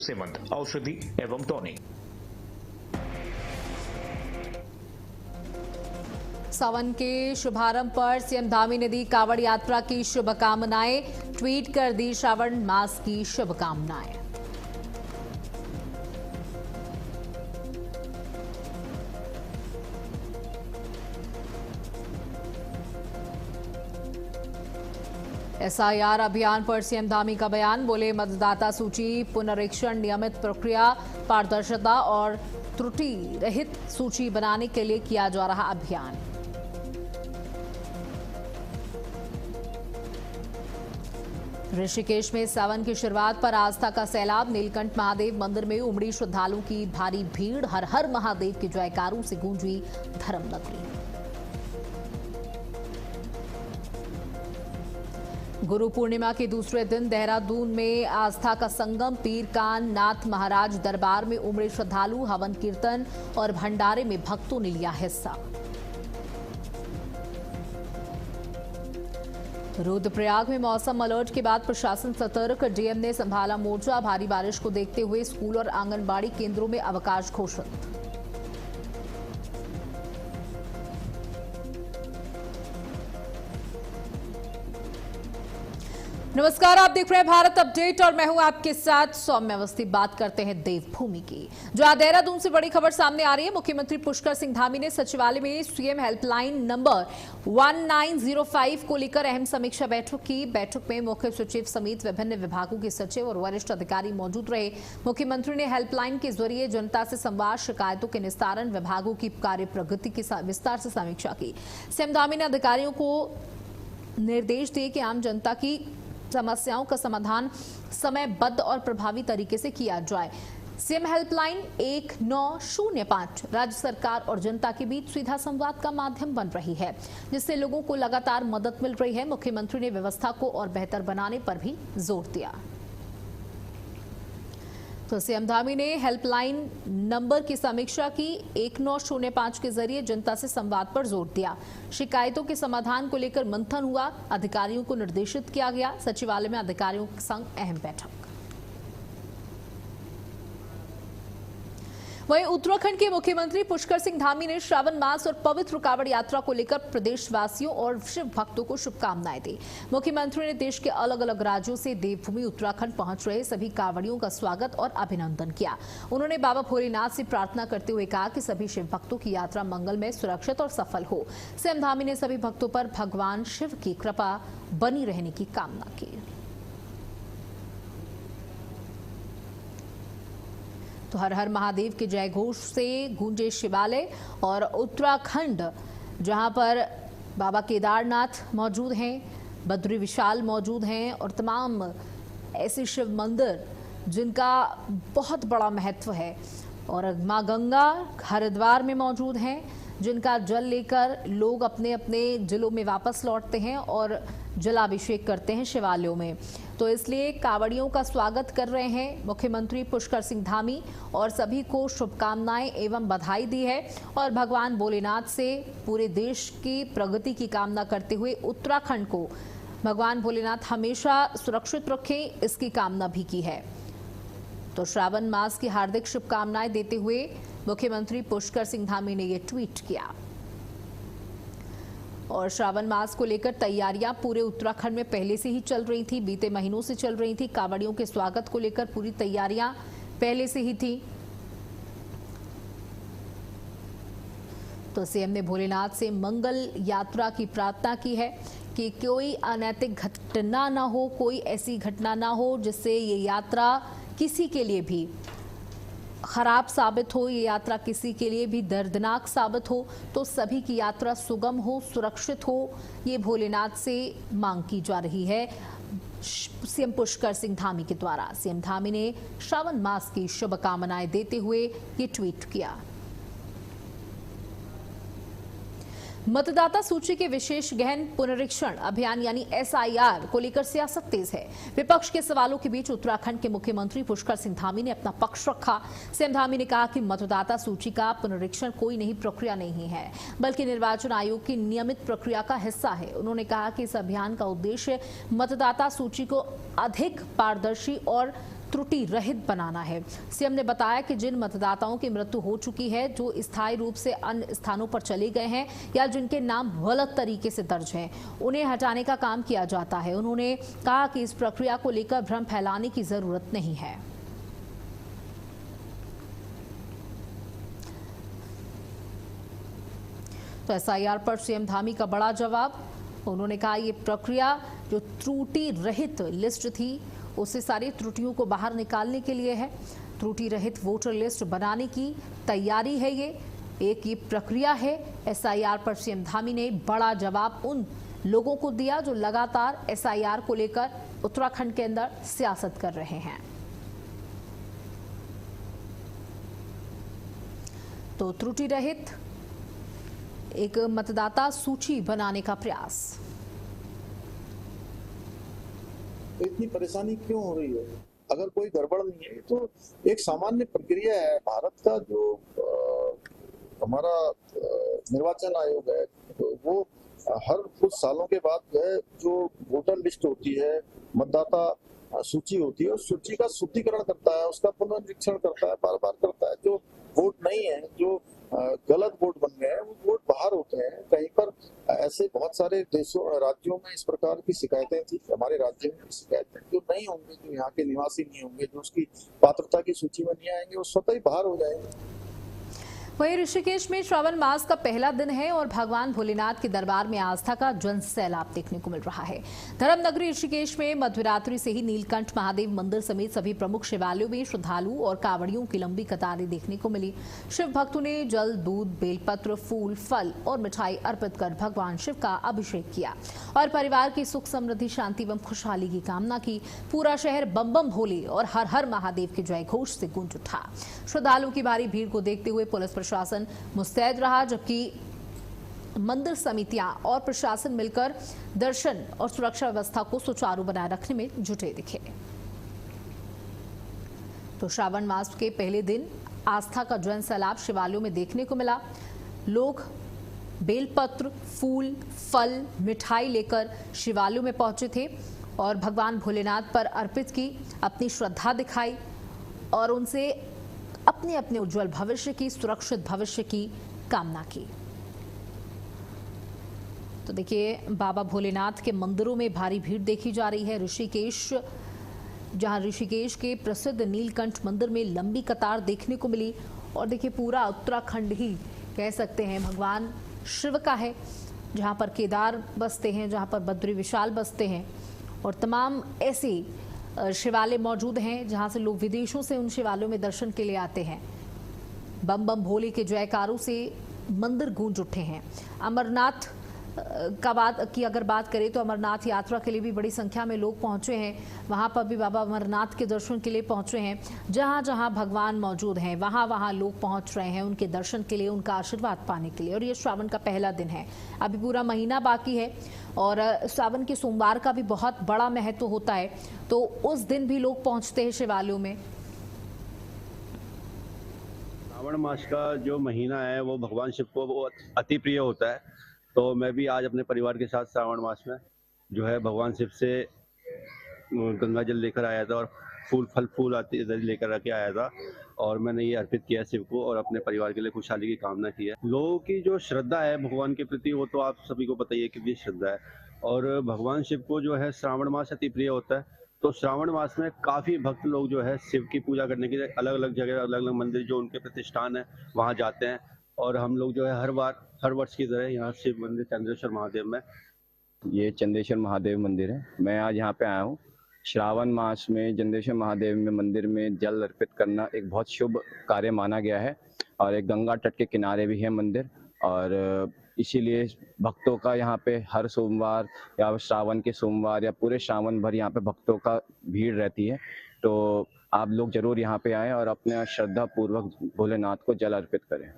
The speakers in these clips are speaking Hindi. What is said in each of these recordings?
सेमंत औषधि एवं टॉनिक। सावन के शुभारंभ पर सीएम धामी ने दी कांवड़ यात्रा की शुभकामनाएं, ट्वीट कर दी श्रावण मास की शुभकामनाएं। एसआईआर अभियान पर सीएम धामी का बयान, बोले मतदाता सूची पुनरीक्षण, नियमित प्रक्रिया, पारदर्शिता और त्रुटि रहित सूची बनाने के लिए किया जा रहा अभियान। ऋषिकेश में सावन की शुरुआत पर आस्था का सैलाब, नीलकंठ महादेव मंदिर में उमड़ी श्रद्धालुओं की भारी भीड़, हर हर महादेव के जयकारों से गूंजी धर्म नगरी। गुरु पूर्णिमा के दूसरे दिन देहरादून में आस्था का संगम, पीर कान नाथ महाराज दरबार में उमड़े श्रद्धालु, हवन कीर्तन और भंडारे में भक्तों ने लिया हिस्सा। रुद्रप्रयाग में मौसम अलर्ट के बाद प्रशासन सतर्क, डीएम ने संभाला मोर्चा, भारी बारिश को देखते हुए स्कूल और आंगनबाड़ी केंद्रों में अवकाश घोषित। नमस्कार, आप देख रहे हैं भारत अपडेट और मैं हूं आपके साथ सौम्य अवस्थी। बात करते हैं देवभूमि की, जो देहरादून से बड़ी खबर सामने आ रही है। मुख्यमंत्री पुष्कर सिंह धामी ने सचिवालय में सीएम हेल्पलाइन नंबर 1905 को लेकर अहम समीक्षा बैठक की। बैठक में मुख्य सचिव समेत विभिन्न विभागों के सचिव और वरिष्ठ अधिकारी मौजूद रहे। मुख्यमंत्री ने हेल्पलाइन के जरिए जनता से संवाद, शिकायतों के निस्तारण, विभागों की कार्य प्रगति की विस्तार से समीक्षा की। सीएम धामी ने अधिकारियों को निर्देश दिए कि आम जनता की समस्याओं का समाधान समयबद्ध और प्रभावी तरीके से किया जाए। सीएम हेल्पलाइन 1905 राज्य सरकार और जनता के बीच सीधा संवाद का माध्यम बन रही है, जिससे लोगों को लगातार मदद मिल रही है। मुख्यमंत्री ने व्यवस्था को और बेहतर बनाने पर भी जोर दिया। तो सीएम धामी ने हेल्पलाइन नंबर की समीक्षा की, 1905 के जरिए जनता से संवाद पर जोर दिया। शिकायतों के समाधान को लेकर मंथन हुआ, अधिकारियों को निर्देशित किया गया। सचिवालय में अधिकारियों के संग अहम बैठक। वहीं उत्तराखंड के मुख्यमंत्री पुष्कर सिंह धामी ने श्रावण मास और पवित्र कांवड़ यात्रा को लेकर प्रदेशवासियों और शिव भक्तों को शुभकामनाएं दी। मुख्यमंत्री ने देश के अलग अलग राज्यों से देवभूमि उत्तराखंड पहुंच रहे सभी कांवड़ियों का स्वागत और अभिनंदन किया। उन्होंने बाबा भोलेनाथ से प्रार्थना करते हुए कहा कि सभी शिव भक्तों की यात्रा मंगलमय, सुरक्षित और सफल हो। सीएम धामी ने सभी भक्तों पर भगवान शिव की कृपा बनी रहने की कामना की। तो हर हर महादेव के जय घोष से गूंजे शिवालय और उत्तराखंड, जहां पर बाबा केदारनाथ मौजूद हैं, बद्री विशाल मौजूद हैं और तमाम ऐसे शिव मंदिर जिनका बहुत बड़ा महत्व है। और मां गंगा हरिद्वार में मौजूद हैं, जिनका जल लेकर लोग अपने अपने जिलों में वापस लौटते हैं और जलाभिषेक करते हैं शिवालयों में। तो इसलिए कांवड़ियों का स्वागत कर रहे हैं मुख्यमंत्री पुष्कर सिंह धामी और सभी को शुभकामनाएं एवं बधाई दी है। और भगवान भोलेनाथ से पूरे देश की प्रगति की कामना करते हुए उत्तराखंड को भगवान भोलेनाथ हमेशा सुरक्षित रखें, इसकी कामना भी की है। तो श्रावण मास की हार्दिक शुभकामनाएं देते हुए मुख्यमंत्री पुष्कर सिंह धामी ने यह ट्वीट किया। और श्रावण मास को लेकर तैयारियां पूरे उत्तराखंड में पहले से ही चल रही थी, बीते महीनों से चल रही थी। कांवड़ियों के स्वागत को लेकर पूरी तैयारियां पहले से ही थी। तो सीएम ने भोलेनाथ से मंगल यात्रा की प्रार्थना की है कि कोई अनैतिक घटना ना हो, कोई ऐसी घटना ना हो जिससे ये यात्रा किसी के लिए भी खराब साबित हो, ये यात्रा किसी के लिए भी दर्दनाक साबित हो। तो सभी की यात्रा सुगम हो, सुरक्षित हो, ये भोलेनाथ से मांग की जा रही है सीएम पुष्कर सिंह धामी के द्वारा। सीएम धामी ने श्रावण मास की शुभकामनाएं देते हुए ये ट्वीट किया। मतदाता सूची के विशेष गहन पुनरीक्षण अभियान यानी एसआईआर को लेकर सियासत तेज है। विपक्ष के सवालों के बीच उत्तराखंड के मुख्यमंत्री पुष्कर सिंह धामी ने अपना पक्ष रखा। सीएम धामी ने कहा कि मतदाता सूची का पुनरीक्षण कोई नई प्रक्रिया नहीं है, बल्कि निर्वाचन आयोग की नियमित प्रक्रिया का हिस्सा है। उन्होंने कहा कि इस अभियान का उद्देश्य मतदाता सूची को अधिक पारदर्शी और त्रुटि रहित बनाना है। सीएम ने बताया कि जिन मतदाताओं की मृत्यु हो चुकी है, जो स्थायी रूप से अन्य स्थानों पर चले गए हैं या जिनके नाम गलत तरीके से दर्ज हैं, उन्हें हटाने का काम किया जाता है। उन्होंने कहा कि इस प्रक्रिया को लेकर भ्रम फैलाने की जरूरत नहीं है। तो एसआईआर पर सीएम धामी का बड़ा जवाब। उन्होंने कहा ये प्रक्रिया जो त्रुटि रहित लिस्ट थी, उससे सारी त्रुटियों को बाहर निकालने के लिए है। त्रुटि रहित वोटर लिस्ट बनाने की तैयारी है। ये प्रक्रिया है। एसआईआर पर सीएम धामी ने बड़ा जवाब उन लोगों को दिया जो लगातार एसआईआर को लेकर उत्तराखंड के अंदर सियासत कर रहे हैं। तो त्रुटि रहित एक मतदाता सूची बनाने का प्रयास। इतनी परेशानी क्यों हो रही है? अगर कोई गड़बड़ नहीं है तो एक सामान्य प्रक्रिया है। भारत का जो हमारा निर्वाचन आयोग है, तो वो हर कुछ सालों के बाद जो है, जो वोटर लिस्ट होती है, मतदाता सूची होती है, उस सूची का शुद्धिकरण करता है, उसका पुनर्निरीक्षण करता है, बार बार करता है। जो वोट नहीं है, जो गलत वोट बन गए हैं, वो वोट बाहर होते हैं। कहीं पर ऐसे बहुत सारे देशों राज्यों में इस प्रकार की शिकायतें थी। हमारे राज्य में भी शिकायतें जो नहीं होंगे, जो यहाँ के निवासी नहीं होंगे, जो उसकी पात्रता की सूची में नहीं आएंगे, वो स्वतः ही बाहर हो जाएंगे। वहीं ऋषिकेश में श्रावण मास का पहला दिन है और भगवान भोलेनाथ के दरबार में आस्था का जन सैलाब देखने को मिल रहा है। धर्म नगरी ऋषिकेश में मध्यरात्रि से ही नीलकंठ महादेव मंदिर समेत सभी प्रमुख शिवालयों में श्रद्धालु और कांवड़ियों की लंबी कतारें देखने को मिली। शिव भक्तों ने जल, दूध, बेलपत्र, फूल, फल और मिठाई अर्पित कर भगवान शिव का अभिषेक किया और परिवार की सुख, समृद्धि, शांति एवं खुशहाली की कामना की। पूरा शहर बम बम भोले और हर हर महादेव के जय घोष से गूंज उठा। श्रद्धालुओं की भारी भीड़ को देखते हुए पुलिस प्रशासन मुस्तैद रहा, जबकि मंदिर समितियां और प्रशासन मिलकर दर्शन और सुरक्षा व्यवस्था को सुचारू बनाए रखने में जुटे दिखे। तो श्रावण मास के पहले दिन आस्था का जन सैलाब शिवालयों में देखने को मिला। लोग बेलपत्र, फूल, फल, मिठाई लेकर शिवालयों में पहुंचे थे और भगवान भोलेनाथ पर अर्पित की, अपनी श्रद्धा दिखाई और उनसे अपने अपने उज्जवल भविष्य की, सुरक्षित भविष्य की कामना की। तो देखिए, बाबा भोलेनाथ के मंदिरों में भारी भीड़ देखी जा रही है। ऋषिकेश, जहां ऋषिकेश के प्रसिद्ध नीलकंठ मंदिर में लंबी कतार देखने को मिली और देखिए पूरा उत्तराखंड ही कह सकते हैं भगवान शिव का है, जहां पर केदार बसते हैं, जहां पर बद्री विशाल बसते हैं और तमाम ऐसे शिवालय मौजूद हैं जहां से लोग विदेशों से उन शिवालयों में दर्शन के लिए आते हैं। बम बम भोले के जयकारों से मंदिर गूंज उठे हैं। अमरनाथ की अगर बात करें तो अमरनाथ यात्रा के लिए भी बड़ी संख्या में लोग पहुंचे हैं। वहां पर भी बाबा अमरनाथ के दर्शन के लिए पहुंचे हैं। जहां जहां भगवान मौजूद हैं वहां वहां लोग पहुंच रहे हैं उनके दर्शन के लिए, उनका आशीर्वाद पाने के लिए। और ये श्रावण का पहला दिन है, अभी पूरा महीना बाकी है और श्रावण के सोमवार का भी बहुत बड़ा महत्व होता है, तो उस दिन भी लोग पहुंचते हैं शिवालयों में। श्रावण मास का जो महीना है वो भगवान शिव को वो अति प्रिय होता है। तो मैं भी आज अपने परिवार के साथ श्रावण मास में जो है भगवान शिव से गंगा जल लेकर आया था और फूल आते लेकर आके आया था और मैंने ये अर्पित किया शिव को और अपने परिवार के लिए खुशहाली की कामना की है। लोगों की जो श्रद्धा है भगवान के प्रति वो तो आप सभी को पता ही है कितनी श्रद्धा है और भगवान शिव को जो है श्रावण मास अति प्रिय होता है। तो श्रावण मास में काफ़ी भक्त लोग जो है शिव की पूजा करने के लिए अलग अलग जगह, अलग अलग मंदिर जो उनके प्रतिष्ठान है वहाँ जाते हैं और हम लोग जो है हर वर्ष की तरह यहाँ शिव मंदिर चंद्रेश्वर महादेव में, ये चंद्रेश्वर महादेव मंदिर है। मैं आज यहाँ पे आया हूँ। श्रावण मास में चंद्रेश्वर महादेव में मंदिर में जल अर्पित करना एक बहुत शुभ कार्य माना गया है और एक गंगा तट के किनारे भी है मंदिर और इसीलिए भक्तों का यहाँ पे हर सोमवार या श्रावण के सोमवार या पूरे श्रावण भर यहाँ पे भक्तों का भीड़ रहती है। तो आप लोग जरूर यहाँ पे आएँ और अपने श्रद्धा पूर्वक भोलेनाथ को जल अर्पित करें।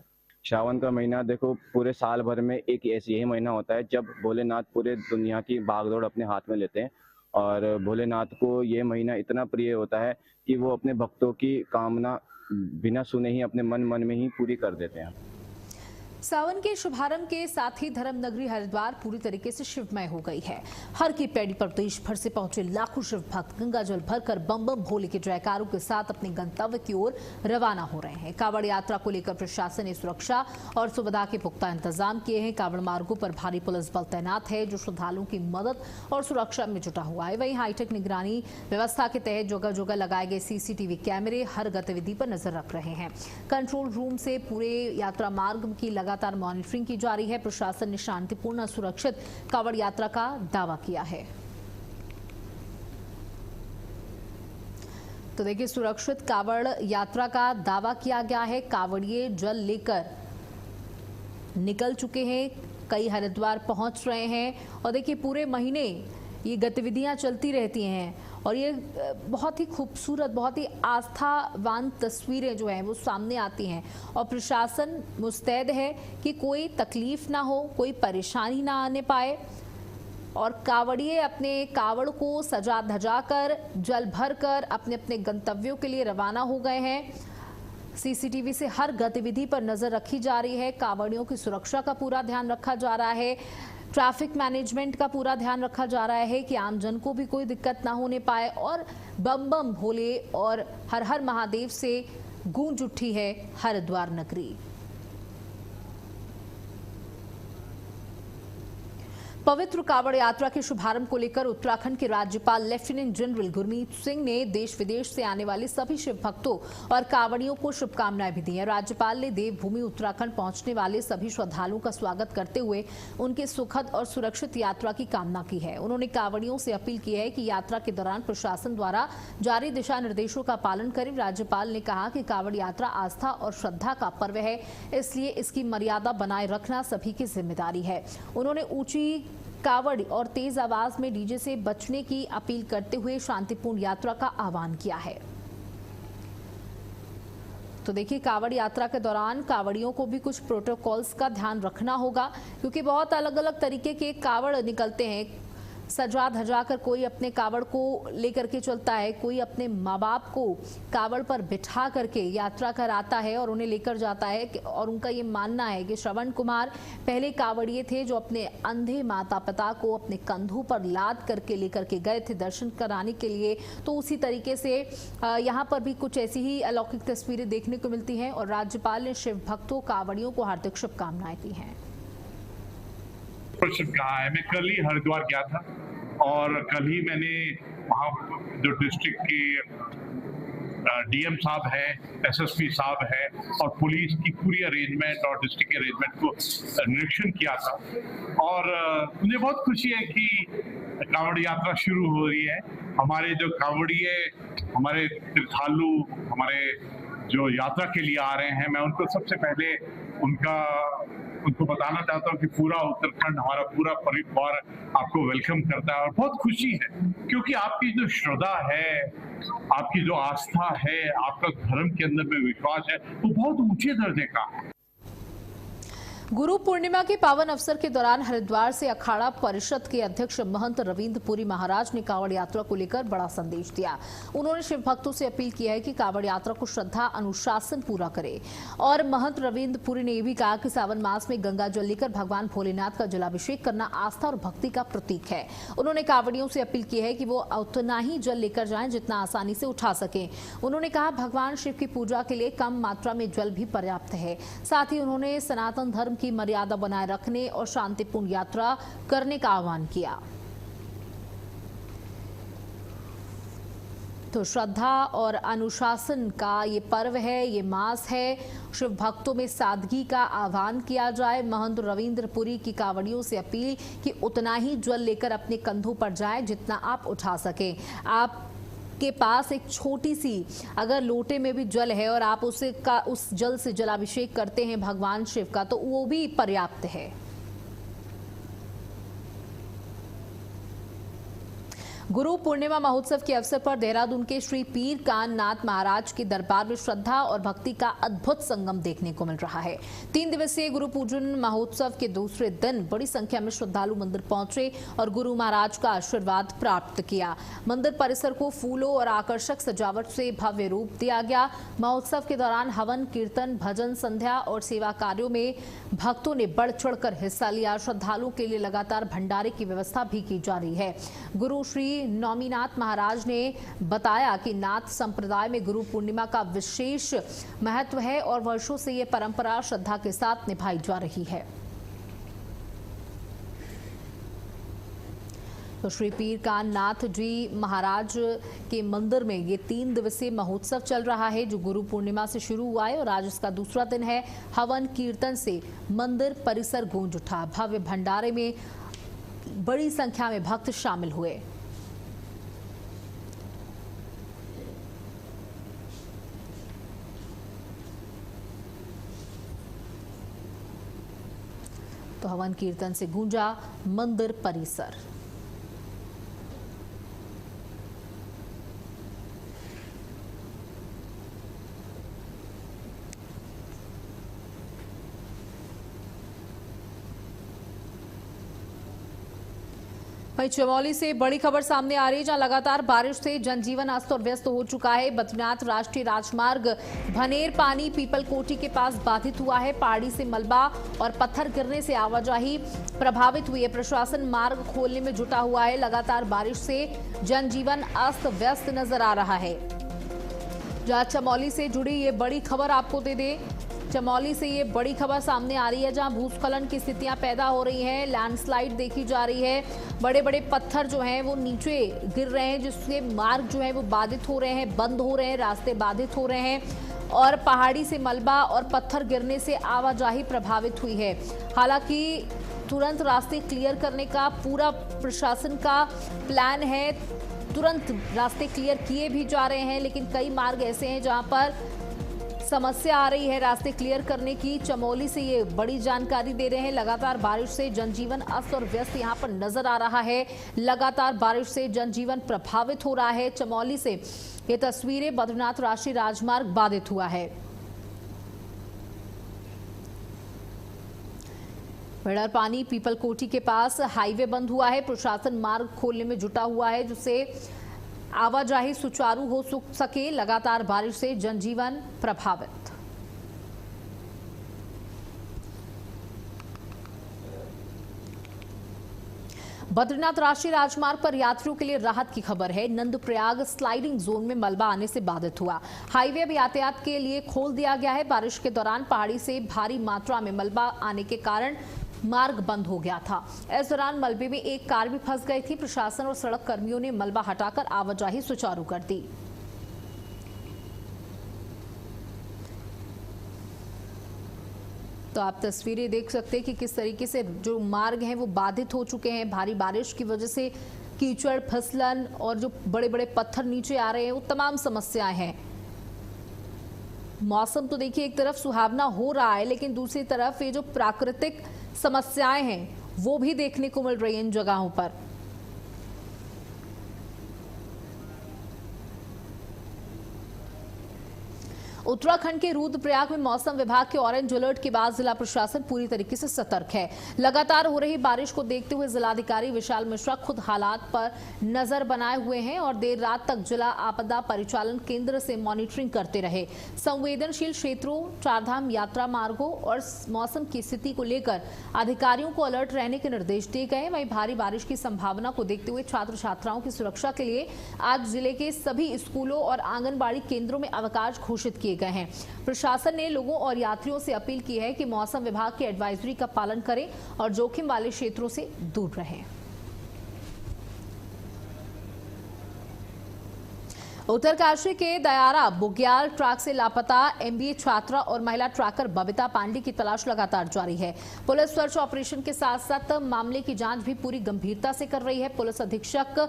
श्रावण का महीना देखो पूरे साल भर में एक यही महीना होता है जब भोलेनाथ पूरे दुनिया की बागडोर अपने हाथ में लेते हैं और भोलेनाथ को ये महीना इतना प्रिय होता है कि वो अपने भक्तों की कामना बिना सुने ही अपने मन में ही पूरी कर देते हैं। सावन के शुभारंभ के साथ ही धर्म नगरी हरिद्वार पूरी तरीके से शिवमय हो गई है। हर की पैड़ी पर देश भर से पहुंचे लाखों शिव भक्त गंगा जल भरकर बम बम भोले के जयकारों के साथ अपने गंतव्य की ओर रवाना हो रहे हैं। कांवड़ यात्रा को लेकर प्रशासन ने सुरक्षा और सुविधा के पुख्ता इंतजाम किए हैं। कांवड़ मार्गों पर भारी पुलिस बल तैनात है जो श्रद्धालुओं की मदद और सुरक्षा में जुटा हुआ है। वहीं हाईटेक निगरानी व्यवस्था के तहत जगह जगह लगाए गए सीसीटीवी कैमरे हर गतिविधि पर नजर रख रहे हैं। कंट्रोल रूम से पूरे यात्रा मार्ग की लगातार मॉनिटरिंग की जा रही है। प्रशासन ने शांतिपूर्ण और सुरक्षित कांवड़ यात्रा का दावा किया है। तो देखिए, सुरक्षित कांवड़ यात्रा का दावा किया गया है। कांवड़िए जल लेकर निकल चुके हैं, कई हरिद्वार पहुंच रहे हैं और देखिए पूरे महीने ये गतिविधियां चलती रहती हैं और ये बहुत ही खूबसूरत, बहुत ही आस्थावान तस्वीरें जो हैं वो सामने आती हैं और प्रशासन मुस्तैद है कि कोई तकलीफ ना हो, कोई परेशानी ना आने पाए और कांवड़िए अपने कांवड़ को सजा धजा कर जल भर कर अपने अपने गंतव्यों के लिए रवाना हो गए हैं। सीसीटीवी से हर गतिविधि पर नजर रखी जा रही है। कांवड़ियों की सुरक्षा का पूरा ध्यान रखा जा रहा है। ट्रैफिक मैनेजमेंट का पूरा ध्यान रखा जा रहा है कि आमजन को भी कोई दिक्कत ना होने पाए और बम बम भोले और हर हर महादेव से गूंज उठी है हरिद्वार नगरी। पवित्र कांवड़ यात्रा के शुभारंभ को लेकर उत्तराखंड के राज्यपाल लेफ्टिनेंट जनरल गुरमीत सिंह ने देश विदेश से आने वाले सभी शिव भक्तों और कांवड़ियों को शुभकामनाएं भी दी हैं। राज्यपाल ने देवभूमि उत्तराखंड पहुंचने वाले सभी श्रद्धालुओं का स्वागत करते हुए उनके सुखद और सुरक्षित यात्रा की कामना की है। उन्होंने कांवड़ियों से अपील की है कि यात्रा के दौरान प्रशासन द्वारा जारी दिशा निर्देशों का पालन करें। राज्यपाल ने कहा कि कांवड़ यात्रा आस्था और श्रद्धा का पर्व है, इसलिए इसकी मर्यादा बनाए रखना सभी की जिम्मेदारी है। उन्होंने ऊंची कांवड़ और तेज आवाज में डीजे से बचने की अपील करते हुए शांतिपूर्ण यात्रा का आह्वान किया है। तो देखिए, कांवड़ यात्रा के दौरान कांवड़ियों को भी कुछ प्रोटोकॉल्स का ध्यान रखना होगा क्योंकि बहुत अलग अलग तरीके के कांवड़ निकलते हैं। सजा धजा कर कोई अपने कांवड़ को लेकर के चलता है, कोई अपने माँ बाप को कांवड़ पर बिठा करके यात्रा कराता है और उन्हें लेकर जाता है और उनका ये मानना है कि श्रवण कुमार पहले कांवड़िए थे जो अपने अंधे माता पिता को अपने कंधों पर लाद करके लेकर के गए थे दर्शन कराने के लिए। तो उसी तरीके से यहाँ पर भी कुछ ऐसी ही अलौकिक तस्वीरें देखने को मिलती हैं और राज्यपाल ने शिव भक्तों कांवड़ियों को हार्दिक शुभकामनाएं दी हैं। कहा है, मैं कल ही हरिद्वार गया था और कल ही मैंने वहाँ जो डिस्ट्रिक्ट के डीएम साहब है, एसएसपी साहब है और पुलिस की पूरी अरेंजमेंट और डिस्ट्रिक्ट के अरेंजमेंट को निरीक्षण किया था और मुझे बहुत खुशी है कि कांवड़ यात्रा शुरू हो रही है। हमारे जो कांवड़िए, हमारे तीर्थालु, हमारे जो यात्रा के लिए आ रहे हैं, मैं उनको सबसे पहले उनको बताना चाहता हूँ कि पूरा उत्तराखंड, हमारा पूरा परिवार आपको वेलकम करता है और बहुत खुशी है क्योंकि आपकी जो श्रद्धा है, आपकी जो आस्था है, आपका धर्म के अंदर में विश्वास है, वो बहुत ऊंचे दर्जे का है। गुरु पूर्णिमा के पावन अवसर के दौरान हरिद्वार से अखाड़ा परिषद के अध्यक्ष महंत रविंद्र पुरी महाराज ने कांवड़ यात्रा को लेकर बड़ा संदेश दिया। उन्होंने शिव भक्तों से अपील की है कि कांवड़ यात्रा को श्रद्धा अनुशासन पूरा करे और महंत रविंद्र पुरी ने यह भी कहा कि सावन मास में गंगा जल लेकर भगवान भोलेनाथ का जलाभिषेक करना आस्था और भक्ति का प्रतीक है। उन्होंने कांवड़ियों से अपील की है कि वो उतना ही जल लेकर जाएं जितना आसानी से उठा सकें। उन्होंने कहा भगवान शिव की पूजा के लिए कम मात्रा में जल भी पर्याप्त है। साथ ही उन्होंने सनातन धर्म की मर्यादा बनाए रखने और शांतिपूर्ण यात्रा करने का आह्वान किया। तो श्रद्धा और अनुशासन का ये पर्व है, ये मास है। शिव भक्तों में सादगी का आह्वान किया जाए। महंत रविंद्र पुरी की कांवड़ियों से अपील कि उतना ही जल लेकर अपने कंधों पर जाए जितना आप उठा सकें। आप के पास एक छोटी सी अगर लोटे में भी जल है और आप उस जल से जलाभिषेक करते हैं भगवान शिव का, तो वो भी पर्याप्त है। गुरु पूर्णिमा महोत्सव के अवसर पर देहरादून के श्री पीर कान नाथ महाराज के दरबार में श्रद्धा और भक्ति का अद्भुत संगम देखने को मिल रहा है। 3 दिवसीय गुरु पूजन महोत्सव के दूसरे दिन बड़ी संख्या में श्रद्धालु मंदिर पहुंचे और गुरु महाराज का आशीर्वाद प्राप्त किया। मंदिर परिसर को फूलों और आकर्षक सजावट से भव्य रूप दिया गया। महोत्सव के दौरान हवन, कीर्तन, भजन, संध्या और सेवा कार्यों में भक्तों ने बढ़ चढ़कर हिस्सा लिया। श्रद्धालुओं के लिए लगातार भंडारे की व्यवस्था भी की जा रही है। गुरु श्री नौमीनाथ महाराज ने बताया कि नाथ संप्रदाय में गुरु पूर्णिमा का विशेष महत्व है और वर्षों से ये परंपरा श्रद्धा के साथ निभाई जा रही है। तो श्री पीर कान नाथ जी महाराज के मंदिर में ये 3 दिवसीय महोत्सव चल रहा है, जो गुरु पूर्णिमा से शुरू हुआ है और आज इसका दूसरा दिन है। हवन कीर्तन से मंदिर परिसर गूंज उठा। भव्य भंडारे में बड़ी संख्या में भक्त शामिल हुए। तो हवन कीर्तन से गूंजा मंदिर परिसर। वहीं चमोली से बड़ी खबर सामने आ रही है, जहां लगातार बारिश से जनजीवन अस्त और व्यस्त हो चुका है। बद्रीनाथ राष्ट्रीय राजमार्ग भनेर पानी पीपलकोटी के पास बाधित हुआ है। पहाड़ी से मलबा और पत्थर गिरने से आवाजाही प्रभावित हुई है। प्रशासन मार्ग खोलने में जुटा हुआ है। लगातार बारिश से जनजीवन अस्त व्यस्त नजर आ रहा है। जहां चमोली से जुड़ी ये बड़ी खबर आपको दे दें, चमोली से ये बड़ी खबर सामने आ रही है, जहां भूस्खलन की स्थितियां पैदा हो रही हैं। लैंडस्लाइड देखी जा रही है। बड़े बड़े पत्थर जो हैं वो नीचे गिर रहे हैं, जिससे मार्ग जो है वो बाधित हो रहे हैं, बंद हो रहे हैं, रास्ते बाधित हो रहे हैं और पहाड़ी से मलबा और पत्थर गिरने से आवाजाही प्रभावित हुई है। हालांकि तुरंत रास्ते क्लियर करने का पूरा प्रशासन का प्लान है। तुरंत रास्ते क्लियर किए भी जा रहे हैं, लेकिन कई मार्ग ऐसे हैं जहां पर समस्या आ रही है रास्ते क्लियर करने की। चमोली से ये बड़ी जानकारी दे रहे हैं। लगातार बारिश से जनजीवन अस्त और व्यस्त यहां पर नजर आ रहा है। लगातार बारिश से जनजीवन प्रभावित हो रहा है। चमोली से ये तस्वीरें, बद्रीनाथ राष्ट्रीय राजमार्ग बाधित हुआ है। भेड़र पानी पीपलकोटी के पास हाईवे बंद हुआ है। प्रशासन मार्ग खोलने में जुटा हुआ है, जिससे आवाजाही सुचारू हो सके। लगातार बारिश से जनजीवन प्रभावित। बद्रीनाथ राष्ट्रीय राजमार्ग पर यात्रियों के लिए राहत की खबर है। नंदप्रयाग स्लाइडिंग जोन में मलबा आने से बाधित हुआ। हाईवे अब यातायात के लिए खोल दिया गया है। बारिश के दौरान पहाड़ी से भारी मात्रा में मलबा आने के कारण मार्ग बंद हो गया था। इस दौरान मलबे में एक कार भी फंस गई थी। प्रशासन और सड़क कर्मियों ने मलबा हटाकर आवाजाही सुचारू कर दी। तो आप तस्वीरें देख सकते हैं कि किस तरीके से जो मार्ग हैं वो बाधित हो चुके हैं। भारी बारिश की वजह से कीचड़, फिसलन और जो बड़े बड़े पत्थर नीचे आ रहे हैं, वो तमाम समस्याएं हैं। मौसम तो देखिए एक तरफ सुहावना हो रहा है, लेकिन दूसरी तरफ ये जो प्राकृतिक समस्याएं हैं वो भी देखने को मिल रही हैं इन जगहों पर। उत्तराखंड के रुद्रप्रयाग में मौसम विभाग के ऑरेंज अलर्ट के बाद जिला प्रशासन पूरी तरीके से सतर्क है। लगातार हो रही बारिश को देखते हुए जिलाधिकारी विशाल मिश्रा खुद हालात पर नजर बनाए हुए हैं और देर रात तक जिला आपदा परिचालन केंद्र से मॉनिटरिंग करते रहे। संवेदनशील क्षेत्रों, चारधाम यात्रा मार्गों और मौसम की स्थिति को लेकर अधिकारियों को अलर्ट रहने के निर्देश दिए गए। वहीं भारी बारिश की संभावना को देखते हुए छात्र छात्राओं की सुरक्षा के लिए आज जिले के सभी स्कूलों और आंगनबाड़ी केंद्रों में अवकाश घोषित किए गए हैं। प्रशासन ने लोगों और यात्रियों से अपील की है कि मौसम विभाग की एडवाइजरी का पालन करें और जोखिम वाले क्षेत्रों से दूर रहें। उत्तरकाशी के दयारा बुग्याल ट्रैक से लापता एमबीए छात्रा और महिला ट्रैकर बबीता पांडे की तलाश लगातार जारी है। पुलिस सर्च ऑपरेशन के साथ साथ मामले की जांच भी पूरी गंभीरता से कर रही है। पुलिस अधीक्षक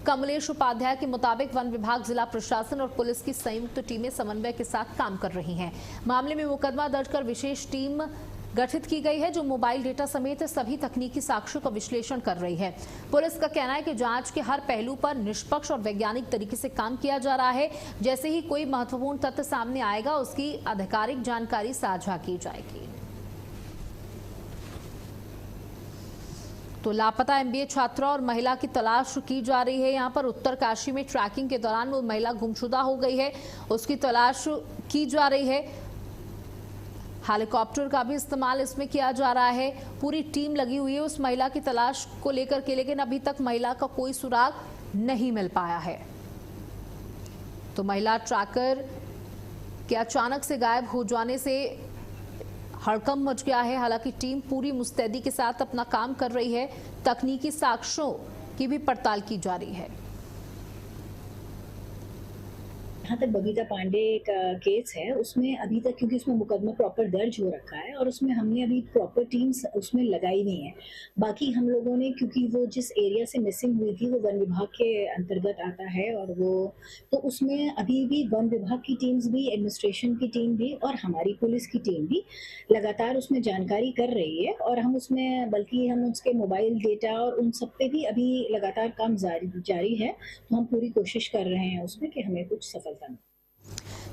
कमलेश उपाध्याय के मुताबिक वन विभाग, जिला प्रशासन और पुलिस की संयुक्त टीमें समन्वय के साथ काम कर रही हैं। मामले में मुकदमा दर्ज कर विशेष टीम गठित की गई है जो मोबाइल डेटा समेत सभी तकनीकी साक्ष्यों का विश्लेषण कर रही है। पुलिस का कहना है कि जांच के हर पहलू पर निष्पक्ष और वैज्ञानिक तरीके से काम किया जा रहा है। जैसे ही कोई महत्वपूर्ण तथ्य सामने आएगा उसकी आधिकारिक जानकारी साझा की जाएगी। तो लापता एमबीए छात्रा और महिला की तलाश की जा रही है। यहां पर उत्तरकाशी में ट्रैकिंग के दौरान वो महिला गुमशुदा हो गई है, उसकी तलाश की जा रही है। हेलीकॉप्टर का भी इस्तेमाल इसमें किया जा रहा है। पूरी टीम लगी हुई है उस महिला की तलाश को लेकर के, लेकिन अभी तक महिला का कोई सुराग नहीं मिल पाया है। तो महिला ट्रैकर के अचानक से गायब हो जाने से हड़कंप मच गया है। हालांकि टीम पूरी मुस्तैदी के साथ अपना काम कर रही है। तकनीकी साक्ष्यों की भी पड़ताल की जा रही है। जहाँ तक बबीता पांडे का केस है उसमें अभी तक, क्योंकि उसमें मुकदमा प्रॉपर दर्ज हो रखा है और उसमें हमने अभी प्रॉपर टीम्स उसमें लगाई नहीं है। बाकी हम लोगों ने, क्योंकि वो जिस एरिया से मिसिंग हुई थी वो वन विभाग के अंतर्गत आता है और वो तो उसमें अभी भी वन विभाग की टीम्स भी, एडमिनिस्ट्रेशन की टीम भी और हमारी पुलिस की टीम भी लगातार उसमें जानकारी कर रही है। और हम उसमें, बल्कि हम उसके मोबाइल डेटा और उन सब पे भी अभी लगातार काम जारी है। तो हम पूरी कोशिश कर रहे हैं उसमें कि हमें कुछ सफलता।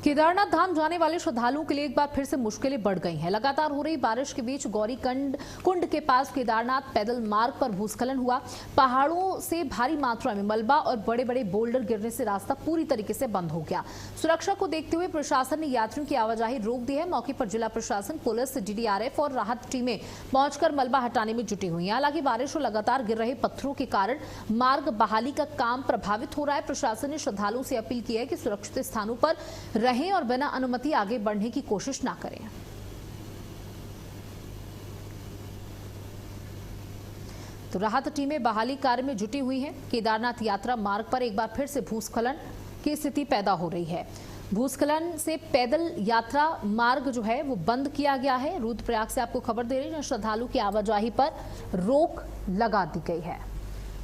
केदारनाथ धाम जाने वाले श्रद्धालुओं के लिए एक बार फिर से मुश्किलें बढ़ गई हैं। लगातार हो रही बारिश के बीच गौरी कुंड के पास केदारनाथ पैदल मार्ग पर भूस्खलन हुआ। पहाड़ों से भारी मात्रा में मलबा और बड़े बड़े बोल्डर गिरने से रास्ता पूरी तरीके से बंद हो गया। सुरक्षा को देखते हुए प्रशासन ने यात्रियों की आवाजाही रोक दी है। मौके पर जिला प्रशासन, पुलिस, डीडीआरएफ और राहत टीमें पहुंचकर मलबा हटाने में जुटी हुई हैं। हालांकि बारिश और लगातार गिर रहे पत्थरों के कारण मार्ग बहाली का काम प्रभावित हो रहा है। प्रशासन ने श्रद्धालुओं से अपील की है कि सुरक्षित स्थानों पर रहें और बिना अनुमति आगे बढ़ने की कोशिश ना करें। तो राहत टीमें बहाली कार्य में जुटी हुई हैं। केदारनाथ यात्रा मार्ग पर एक बार फिर से भूस्खलन की स्थिति पैदा हो रही है। भूस्खलन से पैदल यात्रा मार्ग जो है वो बंद किया गया है। रुद्रप्रयाग से आपको खबर दे रही है जहां श्रद्धालु की आवाजाही पर रोक लगा दी गई है।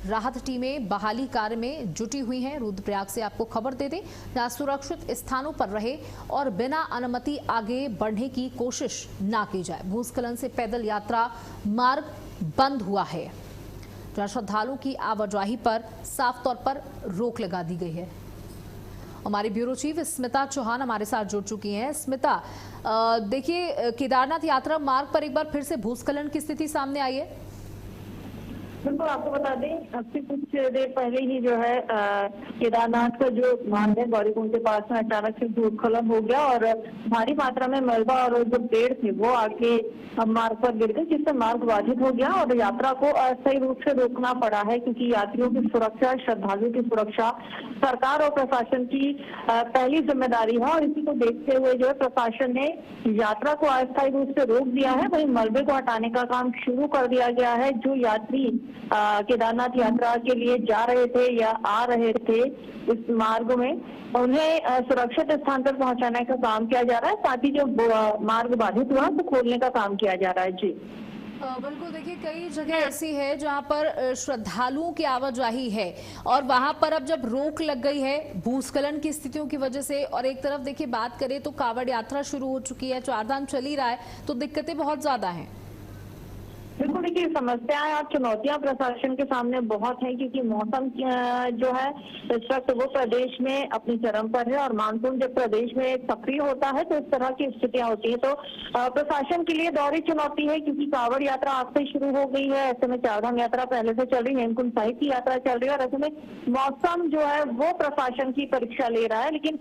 राहत टीमें बहाली कार्य में जुटी हुई हैं। रुद्रप्रयाग से आपको खबर दे दें जहां सुरक्षित स्थानों पर रहे और बिना अनुमति आगे बढ़ने की कोशिश ना की जाए। भूस्खलन से पैदल यात्रा मार्ग बंद हुआ है जहां श्रद्धालुओं की आवाजाही पर साफ तौर पर रोक लगा दी गई है। हमारी ब्यूरो चीफ स्मिता चौहान हमारे साथ जुड़ चुकी हैं। स्मिता, देखिए केदारनाथ यात्रा मार्ग पर एक बार फिर से भूस्खलन की स्थिति सामने आई है। बिल्कुल, आपको बता दें अब से कुछ देर पहले ही जो है केदारनाथ का जो मार्ग है गौरीकुंड के पास में अचानक से भूस्खलन हो गया और भारी मात्रा में मलबा और जो पेड़ थे वो आके मार्ग पर गिर गए, जिससे मार्ग बाधित हो गया और यात्रा को अस्थायी रूप से रोकना पड़ा है। क्योंकि यात्रियों की सुरक्षा, श्रद्धालुओं की सुरक्षा सरकार और प्रशासन की पहली जिम्मेदारी है और इसी को देखते हुए जो है प्रशासन ने यात्रा को अस्थायी रूप से रोक दिया है। वहीं मलबे को हटाने का काम शुरू कर दिया गया है। जो यात्री केदारनाथ यात्रा के लिए जा रहे थे या आ रहे थे इस मार्ग में, उन्हें सुरक्षित स्थान पर पहुंचाने का काम किया जा रहा है। साथ ही जो मार्ग बाधित हुआ तो खोलने का काम किया जा रहा है। जी बिल्कुल, देखिए कई जगह ऐसी है जहां पर श्रद्धालुओं की आवाजाही है और वहां पर अब जब रोक लग गई है भूस्खलन की स्थितियों की वजह से, और एक तरफ देखिए बात करें तो कांवड़ यात्रा शुरू हो चुकी है, चारधाम चल ही रहा है, तो दिक्कतें बहुत ज्यादा हैं। बिल्कुल, देखिए समस्याएं और चुनौतियां प्रशासन के सामने बहुत हैं क्योंकि मौसम जो है इस वक्त वो प्रदेश में अपनी चरम पर है और मानसून जब प्रदेश में सक्रिय होता है तो इस तरह की स्थितियां होती है। तो प्रशासन के लिए दोहरी चुनौती है क्योंकि कांवड़ यात्रा आज से शुरू हो गई है। ऐसे में चारधाम यात्रा पहले से चल रही है, हेमकुंड साहिब की यात्रा चल रही है और ऐसे में मौसम जो है वो प्रशासन की परीक्षा ले रहा है। लेकिन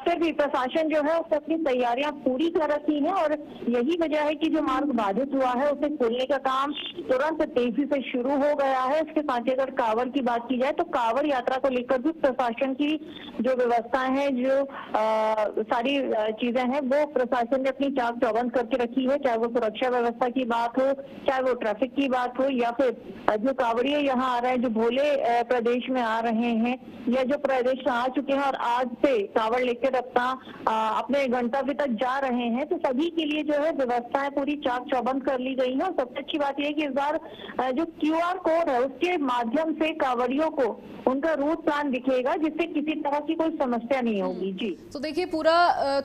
फिर भी प्रशासन जो है उससे अपनी तैयारियां पूरी कर रखी है और यही वजह है कि जो मार्ग बाधित हुआ है उसे खोलने का काम तुरंत तेजी से शुरू हो गया है। इसके साथ ही अगर कांवड़ की बात की जाए तो कांवड़ यात्रा को लेकर भी प्रशासन की जो व्यवस्थाएं हैं, जो सारी चीजें हैं वो प्रशासन ने अपनी चाक चौबंद करके रखी है। चाहे वो सुरक्षा व्यवस्था की बात हो, चाहे वो ट्रैफिक की बात हो, या फिर जो कांवड़िये यहाँ आ रहे हैं, जो भोले प्रदेश में आ रहे हैं या जो प्रदेश में आ चुके हैं और आज से कांवड़ लेकर अपने गंतव्य तक जा रहे हैं, तो सभी के लिए जो है व्यवस्थाएं पूरी चाक चौबंद कर ली गई है। और सबसे अच्छी बात बात यह कि इस बार जो QR कोड है उसके माध्यम से कांवड़ियों को उनका रूट प्लान दिखेगा, जिससे किसी तरह की कोई समस्या नहीं होगी। जी तो देखिए, पूरा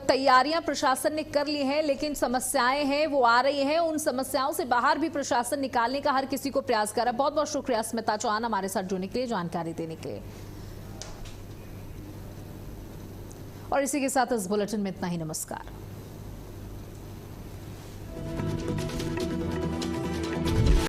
तैयारियां प्रशासन ने कर ली हैं, लेकिन समस्याएं हैं वो आ रही हैं। उन समस्याओं से बाहर भी प्रशासन निकालने का हर किसी को प्रयास कर रहा है। बहुत बहुत शुक्रिया स्मिता चौहान हमारे साथ जुड़ने के लिए, जानकारी देने के लिए। और इसी के साथ इस बुलेटिन में इतना ही। नमस्कार।